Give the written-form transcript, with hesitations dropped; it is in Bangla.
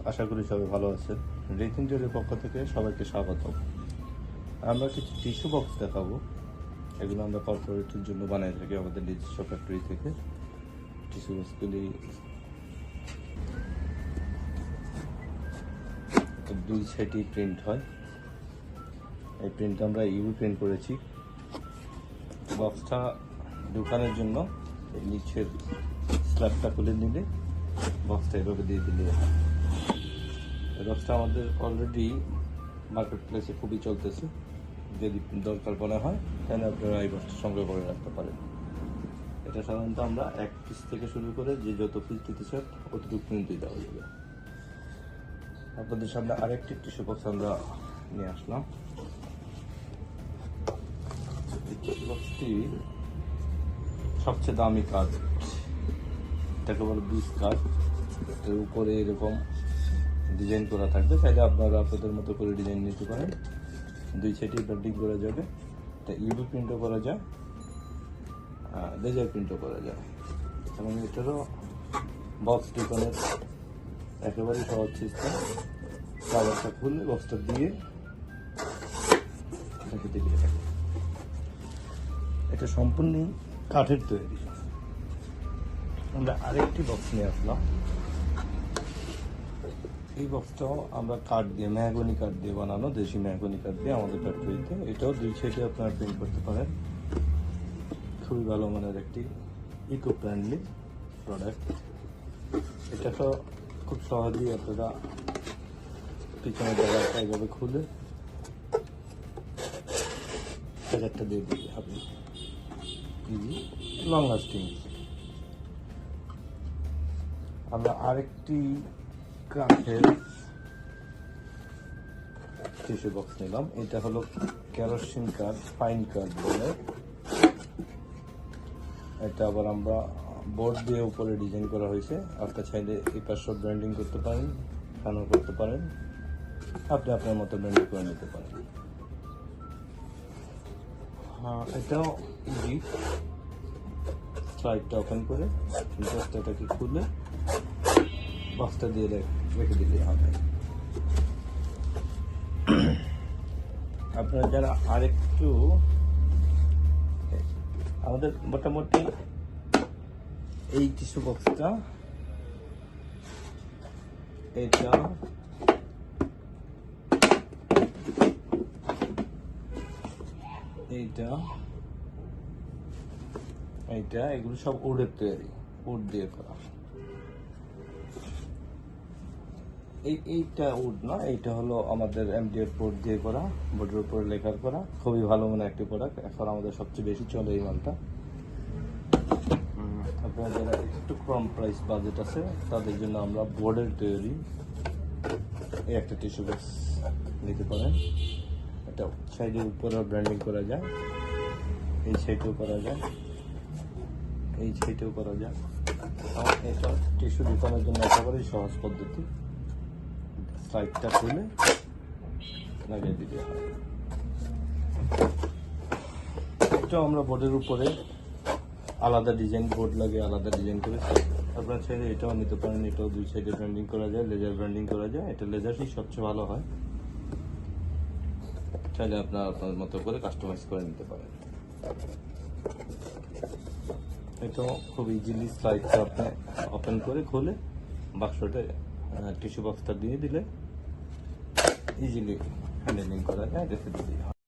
আশা করি সবাই ভালো আছে। রিথ ইন্টেরিয়রের পক্ষ থেকে সবাইকে স্বাগত। আমরা কিছু টিস্যু বক্স দেখাবো। এগুলো আমরা কর্পোরেটের জন্য বানাই থাকি আমাদের নিজস্ব ফ্যাক্টরি থেকে। টিস্যু বক্সগুলি দুই সাইডেই প্রিন্ট হয়। এই প্রিন্টটা আমরা ইউভি প্রিন্ট করেছি। বক্সটা ঢুকানোর জন্য এই নিচের স্ল্যাবটা খুলে নিলে বক্সটা এভাবে দিয়ে দিলে এই বক্সটা আমাদের অলরেডি মার্কেট প্লেসে খুবই চলতেছে। যদি দরকার মনে হয় তাহলে আপনারা এই বক্সটা সংগ্রহ করে রাখতে পারেন। এটা সাধারণত আমরা 1 পিস থেকে শুরু করে যে যত পিস দিতে চান অতটুকু প্রিন্টই দেওয়া যাবে। আপনাদের সামনে আরেকটি টিস্যু বক্স আমরা নিয়ে আসলাম। এই টিস্যু বক্সটি সবচেয়ে দামি কাজ, এটাকে বলে বিস কাজ। এর উপরে এরকম ডিজাইন করা থাকবে, চাইলে আপনারা আপনাদের মতো করে ডিজাইন নিতে পারেন। দুই সাইডে ব্যান্ডিং করা যাবে। এটা ইউভি প্রিন্টও করা যায়, লেজার প্রিন্টও করা যায়। এবং এটারও বক্স ঢুকানোর একেবারেই সহজ সিস্টেম। কাগজটা খুলে বক্সটা দিয়ে এটা সম্পূর্ণই কাঠের তৈরি। আমরা আরেকটি বক্স নিয়ে আসলাম। এই বক্সটাও আমরা কাঠ দিয়ে, মেহগনি কাঠ দিয়ে বানানো, দেশি মেহগনি কাঠ দিয়ে আমাদের ফ্যাক্টরিতে। এটাও দুই সাইডে আপনারা প্রিন্ট করতে পারেন। খুবই ভালো মানের একটি ইকো ফ্রেন্ডলি প্রোডাক্ট। এটা তো খুব সহজেই আপনারা পিছনের জায়গাটা এইভাবে খুলে প্যাকেটটা দিয়ে দিতে হবে। Long lasting. আমরা আরেকটি কাঠের টিস্যু বক্স নিলাম। এটা হলো কেরোসিন কাঠ, ফাইন কাঠ বলে। এটা আবার আমরা বোর্ড দিয়ে উপরে ডিজাইন করা হয়েছে। আপনার চাইলে এই পাশে ব্র্যান্ডিং করতে পারেন, ফ্যানও করতে পারেন, আপনি আপনার মতো ব্র্যান্ডিং করে নিতে পারেন। হ্যাঁ, এটাও ইজি। স্লাইডটা ওপেন করে জাস্ট এটাকে খুলে বক্সটা দিয়ে রেখে দিলে হবে। আপনারা যারা আরেকটু, আমাদের মোটামুটি এই টিস্যু বক্সটা, এটা এইটা এগুলো সব উডের তৈরি, উড দিয়ে করা। এইটা উড না, এইটা হলো আমাদের এমডিএফ বোর্ড দিয়ে করা, বোর্ডের উপরে লেখার করা। খুবই ভালো মানের একটি প্রোডাক্ট। এখন আমাদের সবচেয়ে বেশি চলে এই মালটা। আপনারা যারা একটু কম প্রাইস বাজেট আছে তাদের জন্য আমরা বোর্ডের তৈরি এই একটা টিস্যু বক্স নিতে পারেন। এটা সাইডের উপরে ব্র্যান্ডিং করা যায়, এই সাইডেও করা যায়, এই সাইডেও করা যায়। এটা টিস্যু ঢুকানোর জন্য একেবারেই সহজ পদ্ধতি। সাইডটা খুলে লাগিয়ে দিতে হয়। এটাও আমরা বোর্ডের উপরে আলাদা ডিজাইন, বোর্ড লাগিয়ে আলাদা ডিজাইন করে আপনারা চাইলে এটাও নিতে পারেন। এটাও দুই সাইডে ব্র্যান্ডিং করা যায়, লেজার ব্র্যান্ডিং করা যায়। এটা লেজারই সবচেয়ে ভালো হয়। চাইলে আপনারা আপনার মতো করে কাস্টমাইজ করে নিতে পারেন। এটাও খুব ইজিলি স্লাইডটা আপনি ওপেন করে খুলে বাক্সটা টিস্যু বক্সটা দিয়ে দিলে ইজিলি হ্যান্ডেলিং করা যায়, রেখে দিতে হয়।